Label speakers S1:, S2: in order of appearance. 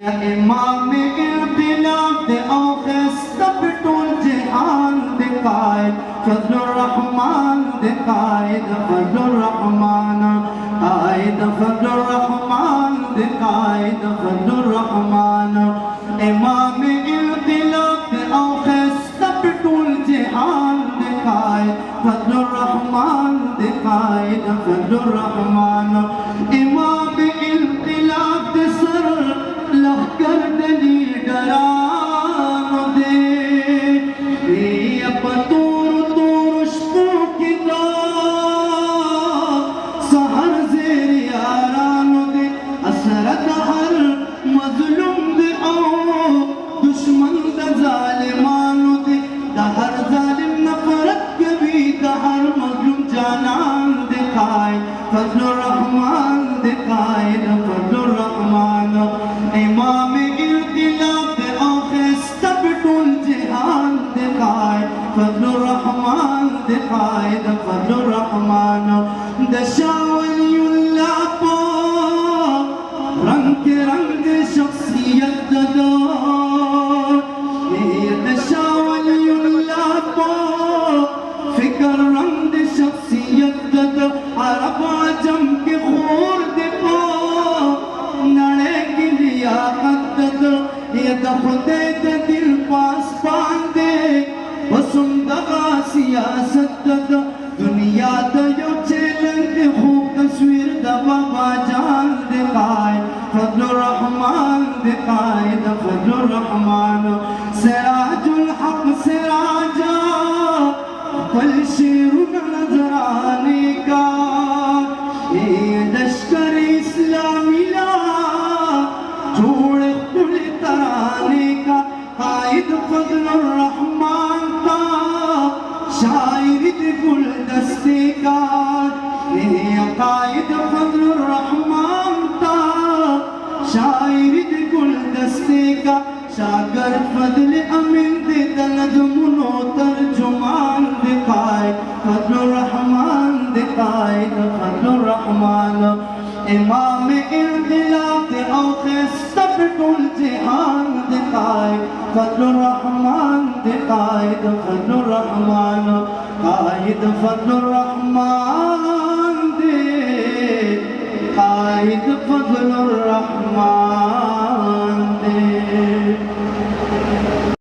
S1: इमाम इनक़िलाब दे औखिस्ता पे टूल जहान दे कायद फज़लुर रहमान दे कायद फज़लुर रहमान कायद फज़लुर रहमान दे कायद फज़लुर रहमान इमाम इनक़िलाब दे औखिस्ता पे टूल जहान दे कायद फज़लुर रहमान दे कायद फज़लुर रहमान इमाम इनक़िलाब दे सर लहकर दली डरानो दे तूर तूरुश्तों की सहर जेर यारानो दे असरत हर मजलूम दे ओ दुश्मन द जालिमानो दे हर जालिम नफरत कभी हर मजलूम जानान दिखाए फज़लुर रहमान दिखाए फज़लुर रहमान इमाम इनक़िलाब दे औखिस्ता पे टूल जहान दिखाए फज़लुर रहमान दिखाए फज़लुर रहमान दशा वलियुल्लाह पो रंग के रंग शख्सियत दो दशा वलियुल्लाह पो फिक्र रंग शख्सियत दो अरब अजम के खूर देखो नड़े की लियाकत दो ये खुदे दे दिल पास बांधे वसुंदगा सियासत दो दुनिया दो चैलेंज खूब तस्वीर दबा जान दिखाए फज़लुर रहमान दिखाए फज़लुर रहमान सिराजुल हक सिराजा पल शेर नजर आने का ये लश्कर इस्लामी ला जोड़ कुल तराने का कायद फज़लुर रहमान का शायर गुलदस्ते का ये कायद फज़लुर रहमान का शायर गुलदस्ते का शागर फज़ल अमीन दे नज़्मुनो तर्जुमान दिखाए फज़लुर रहमान दिखाए फज़लुर रहमान इमाम इनक़िलाब दे औखिस्ता पे टूल जहान दिखाए फज़लुर रहमान दिखाए फज़लुर रहमान कायद फज़लुर रहमान दे कायद फज़लुर रहमान।